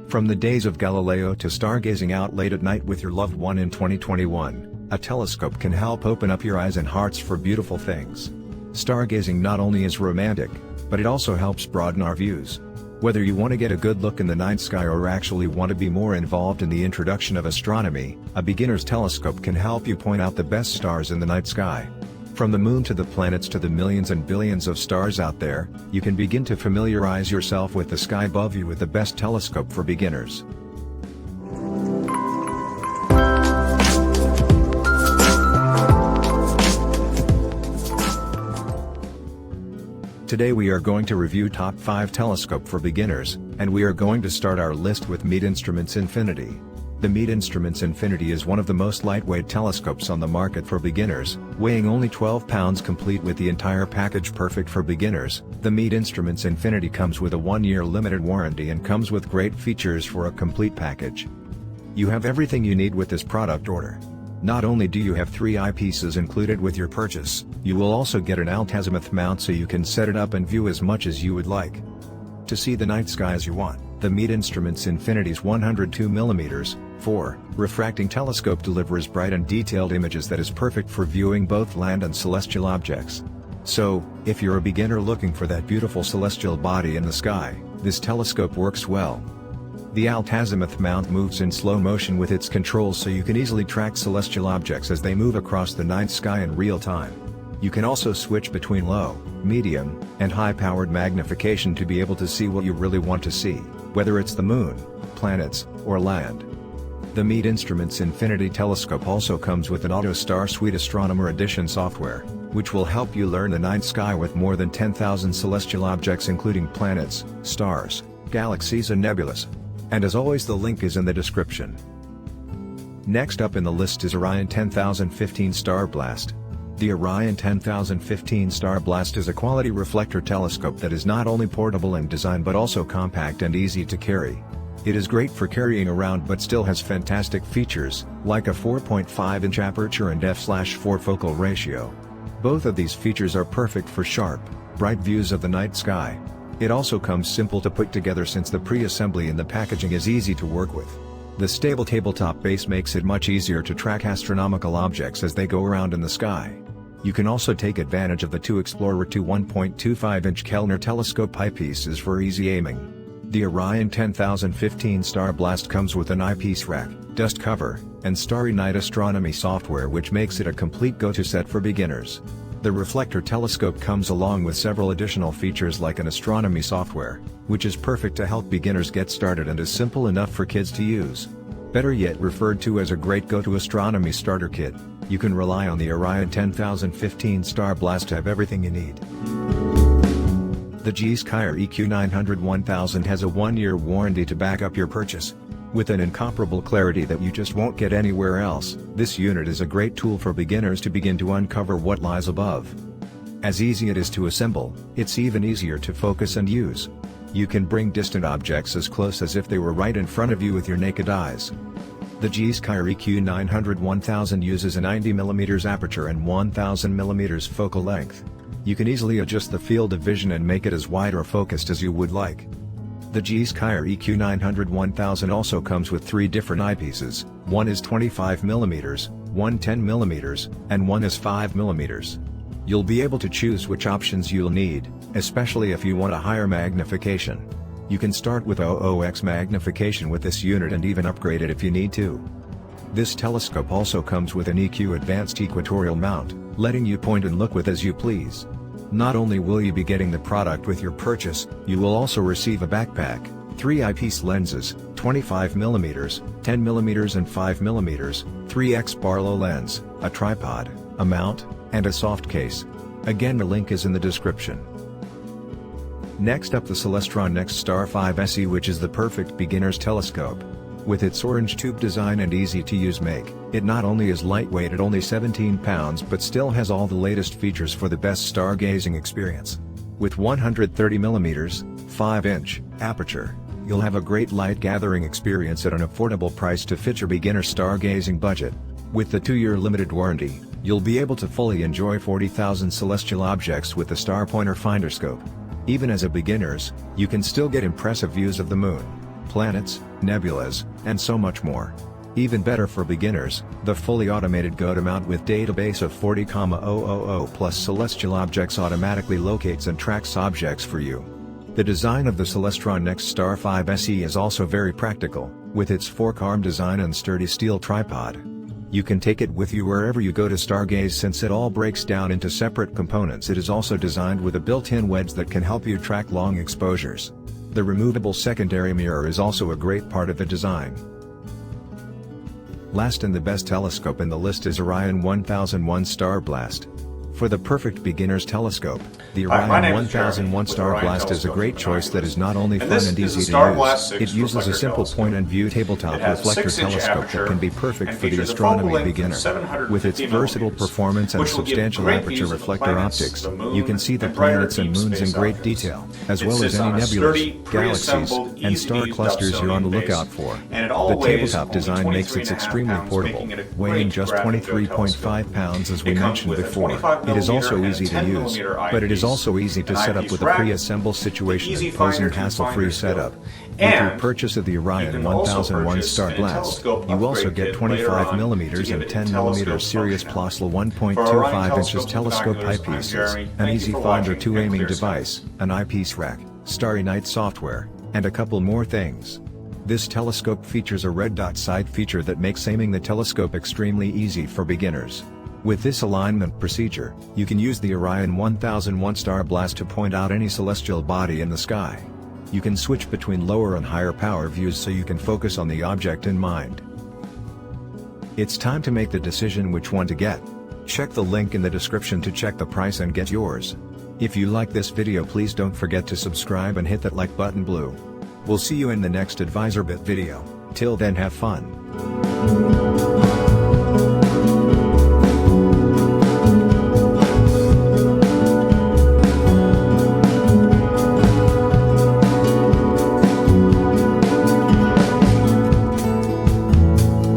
From the days of Galileo to stargazing out late at night with your loved one in 2021, a telescope can help open up your eyes and hearts for beautiful things. Stargazing not only is romantic, but it also helps broaden our views. Whether you want to get a good look in the night sky or actually want to be more involved in the introduction of astronomy, a beginner's telescope can help you point out the best stars in the night sky. From the moon to the planets to the millions and billions of stars out there, you can begin to familiarize yourself with the sky above you with the best telescope for beginners. Today we are going to review top 5 telescope for beginners, and we are going to start our list with Meade Instruments Infinity. The Meade Instruments Infinity is one of the most lightweight telescopes on the market for beginners, weighing only 12 pounds complete with the entire package perfect for beginners. The Meade Instruments Infinity comes with a 1-year limited warranty and comes with great features for a complete package. You have everything you need with this product order. Not only do you have 3 eyepieces included with your purchase, you will also get an altazimuth mount so you can set it up and view as much as you would like. To see the night sky as you want, the Meade Instruments Infinity's 102mm, 4, refracting telescope delivers bright and detailed images that is perfect for viewing both land and celestial objects. So, if you're a beginner looking for that beautiful celestial body in the sky, this telescope works well. The altazimuth mount moves in slow motion with its controls so you can easily track celestial objects as they move across the night sky in real time. You can also switch between low, medium, and high-powered magnification to be able to see what you really want to see, whether it's the moon, planets, or land. The Meade Instruments Infinity telescope also comes with an AutoStar Suite Astronomer Edition software, which will help you learn the night sky with more than 10,000 celestial objects including planets, stars, galaxies and nebulas. And as always, the link is in the description. Next up in the list is Orion 10015 StarBlast. The Orion 10015 StarBlast is a quality reflector telescope that is not only portable in design but also compact and easy to carry. It is great for carrying around but still has fantastic features, like a 4.5-inch aperture and f/4 focal ratio. Both of these features are perfect for sharp, bright views of the night sky. It also comes simple to put together since the pre-assembly in the packaging is easy to work with. The stable tabletop base makes it much easier to track astronomical objects as they go around in the sky. You can also take advantage of the 2 Explorer 2 1.25-inch Kellner telescope eyepieces for easy aiming. The Orion 10015 StarBlast comes with an eyepiece rack, dust cover, and Starry Night astronomy software which makes it a complete go-to set for beginners. The reflector telescope comes along with several additional features like an astronomy software, which is perfect to help beginners get started and is simple enough for kids to use. Better yet, referred to as a great go-to astronomy starter kit, you can rely on the Orion 10015 StarBlast to have everything you need. The G-Skier EQ900 1000 has a 1-year warranty to back up your purchase. With an incomparable clarity that you just won't get anywhere else, this unit is a great tool for beginners to begin to uncover what lies above. As easy it is to assemble, it's even easier to focus and use. You can bring distant objects as close as if they were right in front of you with your naked eyes. The G-Skier EQ900 1000 uses a 90mm aperture and 1000mm focal length. You can easily adjust the field of vision and make it as wide or focused as you would like. The G-Skier EQ900 1000 also comes with 3 different eyepieces, one is 25mm, one 10mm, and one is 5mm. You'll be able to choose which options you'll need, especially if you want a higher magnification. You can start with 00x magnification with this unit and even upgrade it if you need to. This telescope also comes with an EQ Advanced Equatorial mount, letting you point and look with as you please. Not only will you be getting the product with your purchase, you will also receive a backpack, 3 eyepiece lenses, 25mm, 10mm and 5mm, 3x Barlow lens, a tripod, a mount, and a soft case. Again, the link is in the description. Next up, the Celestron NextStar 5 SE, which is the perfect beginner's telescope. With its orange tube design and easy-to-use make, it not only is lightweight at only 17 pounds but still has all the latest features for the best stargazing experience. With 130mm, 5-inch, aperture, you'll have a great light-gathering experience at an affordable price to fit your beginner stargazing budget. With the 2-year limited warranty, you'll be able to fully enjoy 40,000 celestial objects with the Star Pointer Finder Scope. Even as a beginners, you can still get impressive views of the moon, planets, nebulas, and so much more. Even better for beginners, the fully automated go-to-mount with database of 40,000 plus celestial objects automatically locates and tracks objects for you. The design of the Celestron Next Star 5 SE is also very practical, with its fork-arm design and sturdy steel tripod. You can take it with you wherever you go to stargaze since it all breaks down into separate components. It is also designed with a built-in wedge that can help you track long exposures. The removable secondary mirror is also a great part of the design. Last and the best telescope in the list is Orion 1001 StarBlast. For the perfect beginner's telescope, the Orion 1001 StarBlast is a great choice that is not only fun and easy to use, it uses a simple point-and-view tabletop reflector telescope that can be perfect for the astronomy beginner. With its versatile performance and substantial aperture reflector optics, you can see the planets and moons in great detail, as well as any nebulas, galaxies, and star clusters you're on the lookout for. The tabletop design makes it extremely portable, weighing just 23.5 pounds as we mentioned before. It is also easy to use, but it is also easy to set up with a pre-assembled situation and posing hassle-free setup. With your purchase of the Orion 1001 StarBlast, you also get 25mm and 10mm Sirius Plossl 1.25 inches telescope eyepieces, an easy find or two aiming device, an eyepiece rack, Starry Night software, and a couple more things. This telescope features a red dot sight feature that makes aiming the telescope extremely easy for beginners. With this alignment procedure, you can use the Orion 1001 StarBlast to point out any celestial body in the sky. You can switch between lower and higher power views so you can focus on the object in mind. It's time to make the decision which one to get. Check the link in the description to check the price and get yours. If you like this video, please don't forget to subscribe and hit that like button blue. We'll see you in the next AdvisorBit video. Till then, have fun.